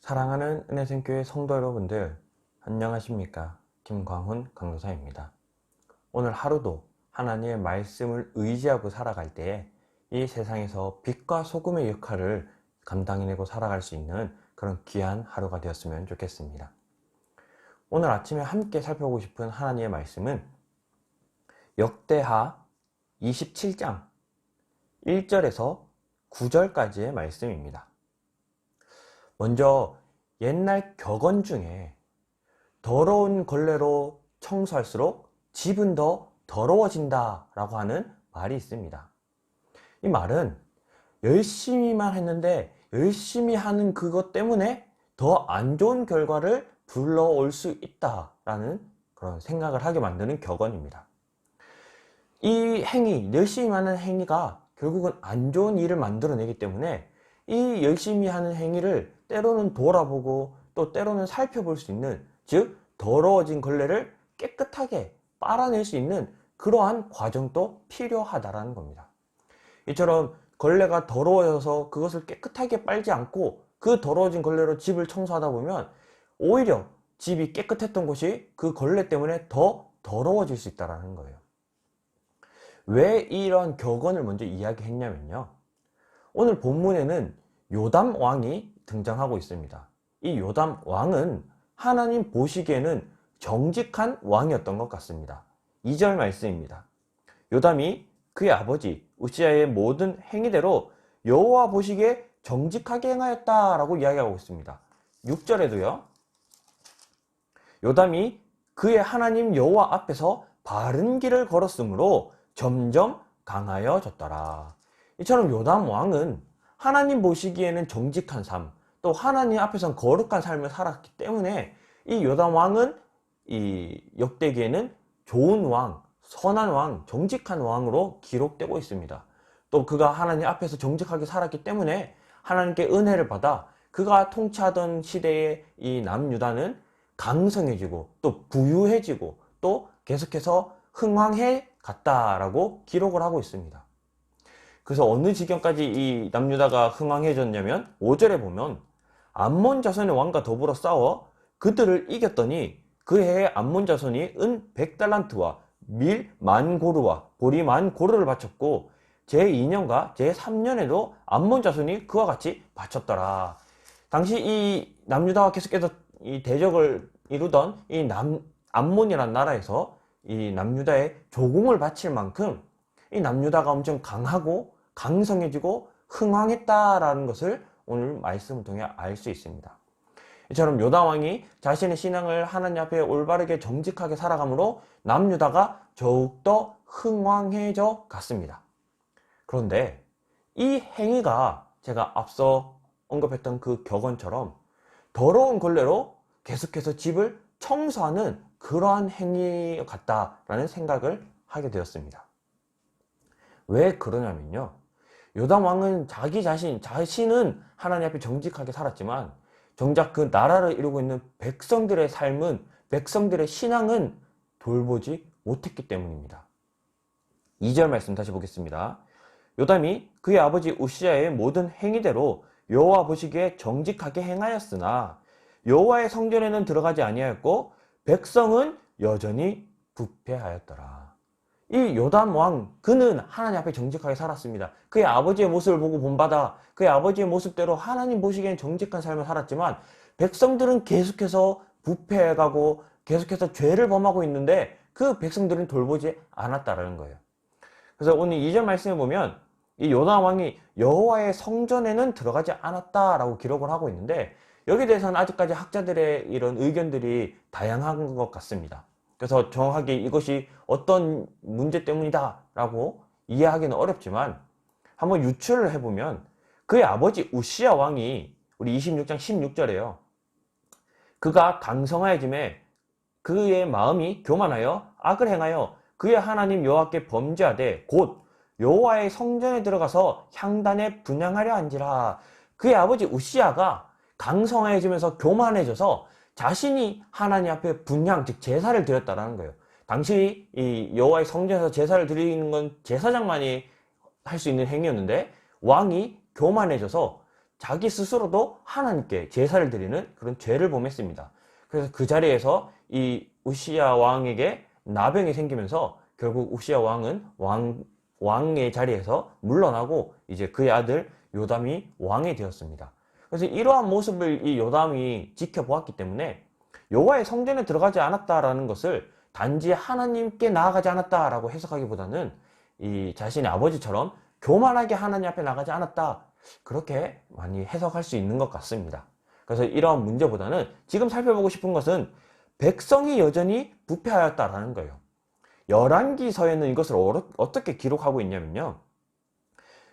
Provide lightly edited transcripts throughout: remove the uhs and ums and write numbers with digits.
사랑하는 은혜생교회 성도 여러분들, 안녕하십니까? 김광훈 강도사입니다. 오늘 하루도 하나님의 말씀을 의지하고 살아갈 때에 이 세상에서 빛과 소금의 역할을 감당해내고 살아갈 수 있는 그런 귀한 하루가 되었으면 좋겠습니다. 오늘 아침에 함께 살펴보고 싶은 하나님의 말씀은 역대하 27장 1절에서 9절까지의 말씀입니다. 먼저 옛날 격언 중에 더러운 걸레로 청소할수록 집은 더 더러워진다 라고 하는 말이 있습니다. 이 말은 열심히만 했는데 열심히 하는 그것 때문에 더 안 좋은 결과를 불러올 수 있다라는 그런 생각을 하게 만드는 격언입니다. 이 행위, 열심히 하는 행위가 결국은 안 좋은 일을 만들어내기 때문에 이 열심히 하는 행위를 때로는 돌아보고 또 때로는 살펴볼 수 있는, 즉 더러워진 걸레를 깨끗하게 빨아낼 수 있는 그러한 과정도 필요하다라는 겁니다. 이처럼 걸레가 더러워져서 그것을 깨끗하게 빨지 않고 그 더러워진 걸레로 집을 청소하다 보면 오히려 집이 깨끗했던 곳이 그 걸레 때문에 더 더러워질 수 있다는 거예요. 왜 이런 격언을 먼저 이야기했냐면요, 오늘 본문에는 요담 왕이 등장하고 있습니다. 이 요담 왕은 하나님 보시기에는 정직한 왕이었던 것 같습니다. 2절 말씀입니다. 요담이 그의 아버지 우시야의 모든 행위대로 여호와 보시기에 정직하게 행하였다라고 이야기하고 있습니다. 6절에도요. 요담이 그의 하나님 여호와 앞에서 바른 길을 걸었으므로 점점 강하여졌더라. 이처럼 요담 왕은 하나님 보시기에는 정직한 삶, 또 하나님 앞에서는 거룩한 삶을 살았기 때문에 이 요담 왕은 이 역대기에는 좋은 왕, 선한 왕, 정직한 왕으로 기록되고 있습니다. 또 그가 하나님 앞에서 정직하게 살았기 때문에 하나님께 은혜를 받아 그가 통치하던 시대의 이 남유다는 강성해지고 또 부유해지고 또 계속해서 흥왕해 갔다라고 기록을 하고 있습니다. 그래서 어느 지경까지 이 남유다가 흥왕해졌냐면 5절에 보면 암몬 자손의 왕과 더불어 싸워 그들을 이겼더니 그 해에 암몬 자손이 은 100달란트와 밀 만고르와 보리 만고르를 바쳤고 제2년과 제3년에도 암몬 자손이 그와 같이 바쳤더라. 당시 이 남유다와 계속해서 이 대적을 이루던 이 암몬이라는 나라에서 이 남유다에 조공을 바칠 만큼 이 남유다가 엄청 강하고 강성해지고 흥왕했다라는 것을 오늘 말씀을 통해 알 수 있습니다. 이처럼 요담 왕이 자신의 신앙을 하나님 앞에 올바르게 정직하게 살아감으로 남유다가 더욱더 흥왕해져 갔습니다. 그런데 이 행위가 제가 앞서 언급했던 그 격언처럼 더러운 걸레로 계속해서 집을 청소하는 그러한 행위 같다라는 생각을 하게 되었습니다. 왜 그러냐면요, 요담 왕은 자신은 하나님 앞에 정직하게 살았지만 정작 그 나라를 이루고 있는 백성들의 삶은, 백성들의 신앙은 돌보지 못했기 때문입니다. 2절 말씀 다시 보겠습니다. 요담이 그의 아버지 우시야의 모든 행위대로 여호와 보시기에 정직하게 행하였으나 여호와의 성전에는 들어가지 아니하였고 백성은 여전히 부패하였더라. 이 요담 왕, 그는 하나님 앞에 정직하게 살았습니다. 그의 아버지의 모습을 보고 본받아 그의 아버지의 모습대로 하나님 보시기엔 정직한 삶을 살았지만 백성들은 계속해서 부패해가고 계속해서 죄를 범하고 있는데 그 백성들은 돌보지 않았다라는 거예요. 그래서 오늘 2절 말씀에 보면 이 요담 왕이 여호와의 성전에는 들어가지 않았다라고 기록을 하고 있는데 여기에 대해서는 아직까지 학자들의 이런 의견들이 다양한 것 같습니다. 그래서 정확하게 이것이 어떤 문제 때문이다 라고 이해하기는 어렵지만 한번 유추를 해보면 그의 아버지 우시야 왕이 우리 26장 16절에요. 그가 강성하여짐에 그의 마음이 교만하여 악을 행하여 그의 하나님 여호와께 범죄하되 곧 여호와의 성전에 들어가서 향단에 분향하려 한지라. 그의 아버지 우시야가 강성해지면서 교만해져서 자신이 하나님 앞에 분향, 즉 제사를 드렸다라는 거예요. 당시 이 여호와의 성전에서 제사를 드리는 건 제사장만이 할 수 있는 행위였는데 왕이 교만해져서 자기 스스로도 하나님께 제사를 드리는 그런 죄를 범했습니다. 그래서 그 자리에서 이 우시야 왕에게 나병이 생기면서 결국 우시야 왕은 왕의 자리에서 물러나고 이제 그의 아들 요담이 왕이 되었습니다. 그래서 이러한 모습을 이 요담이 지켜보았기 때문에 여호와의 성전에 들어가지 않았다라는 것을 단지 하나님께 나아가지 않았다라고 해석하기보다는 이 자신의 아버지처럼 교만하게 하나님 앞에 나가지 않았다, 그렇게 많이 해석할 수 있는 것 같습니다. 그래서 이러한 문제보다는 지금 살펴보고 싶은 것은 백성이 여전히 부패하였다라는 거예요. 열왕기서에는 이것을 어떻게 기록하고 있냐면요,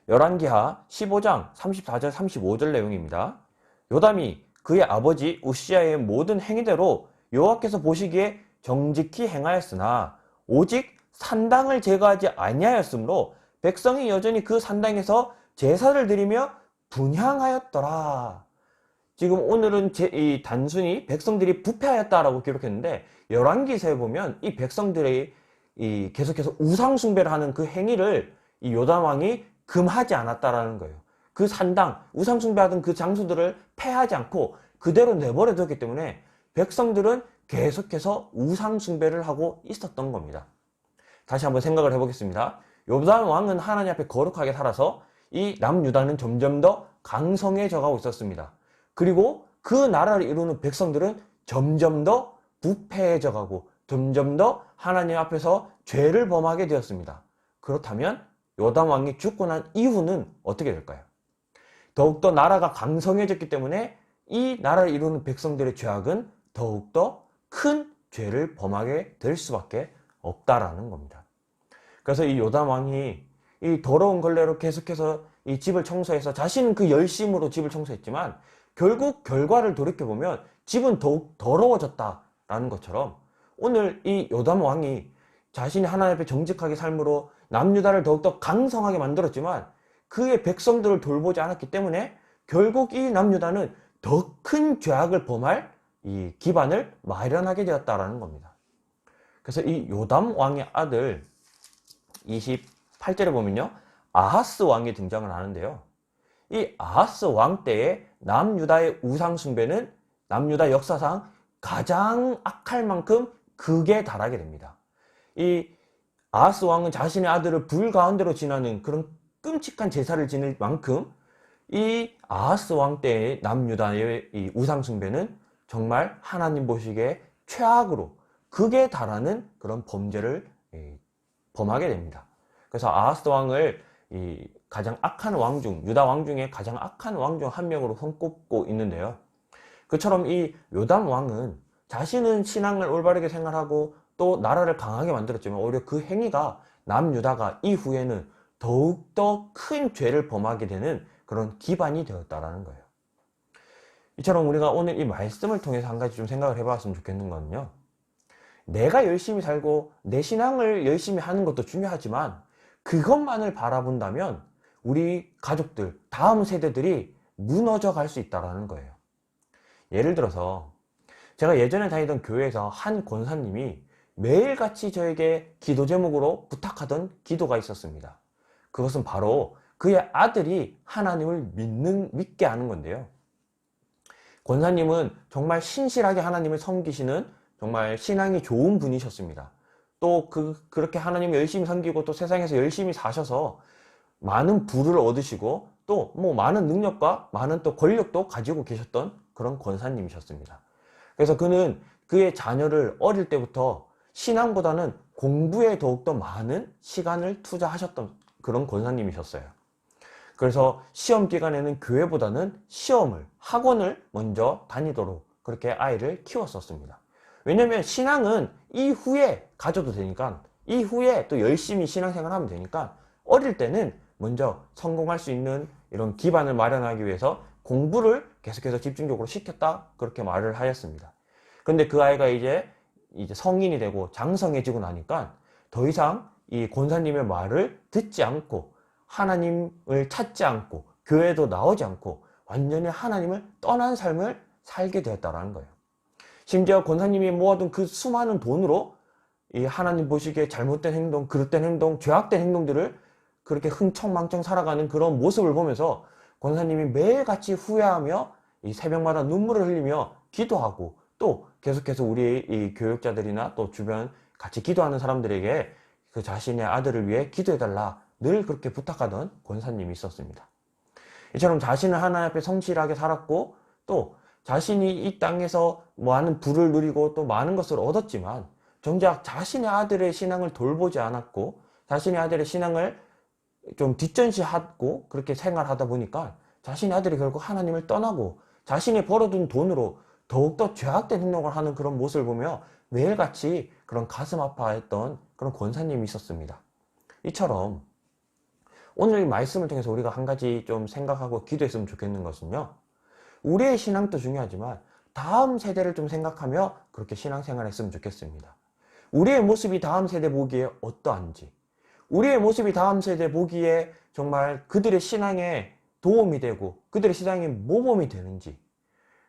열왕기하 15장 34절 35절 내용입니다. 요담이 그의 아버지 우시야의 모든 행위대로 여호와께서 보시기에 정직히 행하였으나 오직 산당을 제거하지 아니하였으므로 백성이 여전히 그 산당에서 제사를 드리며 분향하였더라. 지금 오늘은 단순히 백성들이 부패하였다라고 기록했는데, 열왕기서에 보면 이 백성들이 계속해서 우상 숭배를 하는 그 행위를 이 요담 왕이 금하지 않았다라는 거예요. 그 산당, 우상 숭배하던 그 장소들을 폐하지 않고 그대로 내버려 뒀기 때문에 백성들은 계속해서 우상 숭배를 하고 있었던 겁니다. 다시 한번 생각을 해보겠습니다. 요담 왕은 하나님 앞에 거룩하게 살아서 이 남유다는 점점 더 강성해져 가고 있었습니다. 그리고 그 나라를 이루는 백성들은 점점 더 부패해져 가고 점점 더 하나님 앞에서 죄를 범하게 되었습니다. 그렇다면 요담 왕이 죽고 난 이후는 어떻게 될까요? 더욱더 나라가 강성해졌기 때문에 이 나라를 이루는 백성들의 죄악은 더욱더 큰 죄를 범하게 될 수밖에 없다라는 겁니다. 그래서 이 요담 왕이 이 더러운 걸레로 계속해서 이 집을 청소해서 자신은 그 열심으로 집을 청소했지만 결국 결과를 돌이켜보면 집은 더욱 더러워졌다라는 것처럼 오늘 이 요담 왕이 자신이 하나님 앞에 정직하게 삶으로 남유다를 더욱더 강성하게 만들었지만 그의 백성들을 돌보지 않았기 때문에 결국 이 남유다는 더 큰 죄악을 범할 이 기반을 마련하게 되었다라는 겁니다. 그래서 이 요담 왕의 아들 28절에 보면요, 아하스 왕이 등장을 하는데요, 이 아하스 왕 때의 남유다의 우상 숭배는 남유다 역사상 가장 악할 만큼 극에 달하게 됩니다. 이 아하스 왕은 자신의 아들을 불 가운데로 지나는 그런 끔찍한 제사를 지낼 만큼 이 아하스 왕 때의 남유다의 이 우상 숭배는 정말 하나님 보시기에 최악으로 극에 달하는 그런 범죄를 범하게 됩니다. 그래서 아하스 왕을 가장 악한 왕 중, 유다 왕 중에 가장 악한 왕 중 한 명으로 손꼽고 있는데요. 그처럼 이 요담 왕은 자신은 신앙을 올바르게 생활하고 또 나라를 강하게 만들었지만 오히려 그 행위가 남유다가 이후에는 더욱더 큰 죄를 범하게 되는 그런 기반이 되었다라는 거예요. 이처럼 우리가 오늘 이 말씀을 통해서 한 가지 좀 생각을 해봤으면 좋겠는 거는요, 내가 열심히 살고 내 신앙을 열심히 하는 것도 중요하지만 그것만을 바라본다면 우리 가족들, 다음 세대들이 무너져 갈 수 있다는 거예요. 예를 들어서 제가 예전에 다니던 교회에서 한 권사님이 매일같이 저에게 기도 제목으로 부탁하던 기도가 있었습니다. 그것은 바로 그의 아들이 하나님을 믿게 하는 건데요. 권사님은 정말 신실하게 하나님을 섬기시는 정말 신앙이 좋은 분이셨습니다. 또 그렇게 하나님을 열심히 섬기고 또 세상에서 열심히 사셔서 많은 부를 얻으시고 또 뭐 많은 능력과 많은 또 권력도 가지고 계셨던 그런 권사님이셨습니다. 그래서 그는 그의 자녀를 어릴 때부터 신앙보다는 공부에 더욱더 많은 시간을 투자하셨던 그런 권사님이셨어요. 그래서 시험 기간에는 교회보다는 학원을 먼저 다니도록 그렇게 아이를 키웠었습니다. 왜냐면 신앙은 이후에 가져도 되니까, 이후에 또 열심히 신앙생활 하면 되니까 어릴 때는 먼저 성공할 수 있는 이런 기반을 마련하기 위해서 공부를 계속해서 집중적으로 시켰다, 그렇게 말을 하였습니다. 그런데 그 아이가 이제 성인이 되고 장성해지고 나니까 더 이상 이 권사님의 말을 듣지 않고 하나님을 찾지 않고 교회도 나오지 않고 완전히 하나님을 떠난 삶을 살게 되었다는 거예요. 심지어 권사님이 모아둔 그 수많은 돈으로 이 하나님 보시기에 잘못된 행동, 그릇된 행동, 죄악된 행동들을 그렇게 흥청망청 살아가는 그런 모습을 보면서 권사님이 매일같이 후회하며 이 새벽마다 눈물을 흘리며 기도하고 또 계속해서 우리 이 교육자들이나 또 주변 같이 기도하는 사람들에게 그 자신의 아들을 위해 기도해달라 늘 그렇게 부탁하던 권사님이 있었습니다. 이처럼 자신은 하나님 앞에 성실하게 살았고 또 자신이 이 땅에서 많은 부를 누리고 또 많은 것을 얻었지만 정작 자신의 아들의 신앙을 돌보지 않았고 자신의 아들의 신앙을 좀 뒷전시하고 그렇게 생활하다 보니까 자신의 아들이 결국 하나님을 떠나고 자신이 벌어둔 돈으로 더욱더 죄악된 행동을 하는 그런 모습을 보며 매일같이 그런 가슴 아파했던 그런 권사님이 있었습니다. 이처럼 오늘 이 말씀을 통해서 우리가 한 가지 좀 생각하고 기도했으면 좋겠는 것은요. 우리의 신앙도 중요하지만 다음 세대를 좀 생각하며 그렇게 신앙생활을 했으면 좋겠습니다. 우리의 모습이 다음 세대 보기에 어떠한지, 우리의 모습이 다음 세대 보기에 정말 그들의 신앙에 도움이 되고 그들의 신앙에 모범이 되는지,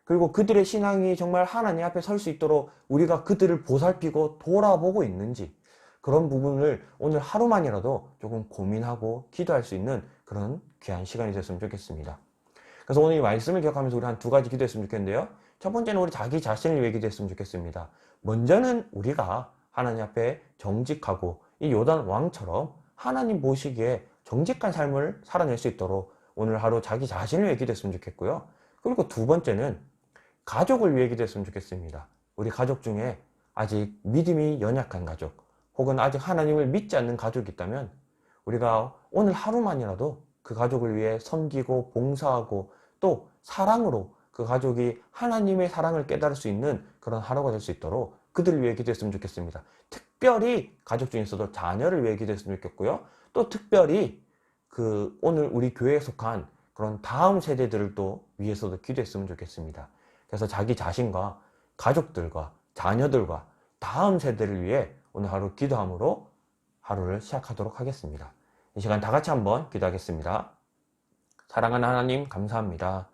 그리고 그들의 신앙이 정말 하나님 앞에 설 수 있도록 우리가 그들을 보살피고 돌아보고 있는지, 그런 부분을 오늘 하루만이라도 조금 고민하고 기도할 수 있는 그런 귀한 시간이 됐으면 좋겠습니다. 그래서 오늘 이 말씀을 기억하면서 우리 한 두 가지 기도했으면 좋겠는데요. 첫 번째는 우리 자기 자신을 위해 기도했으면 좋겠습니다. 먼저는 우리가 하나님 앞에 정직하고 이 요단 왕처럼 하나님 보시기에 정직한 삶을 살아낼 수 있도록 오늘 하루 자기 자신을 위해 기도했으면 좋겠고요. 그리고 두 번째는 가족을 위해 기도했으면 좋겠습니다. 우리 가족 중에 아직 믿음이 연약한 가족, 혹은 아직 하나님을 믿지 않는 가족이 있다면 우리가 오늘 하루만이라도 그 가족을 위해 섬기고 봉사하고 또 사랑으로 그 가족이 하나님의 사랑을 깨달을 수 있는 그런 하루가 될 수 있도록 그들을 위해 기도했으면 좋겠습니다. 특별히 가족 중에서도 자녀를 위해 기도했으면 좋겠고요. 또 특별히 그 오늘 우리 교회에 속한 그런 다음 세대들을 또 위해서도 기도했으면 좋겠습니다. 그래서 자기 자신과 가족들과 자녀들과 다음 세대를 위해 오늘 하루 기도함으로 하루를 시작하도록 하겠습니다. 이 시간 다 같이 한번 기도하겠습니다. 사랑하는 하나님 감사합니다.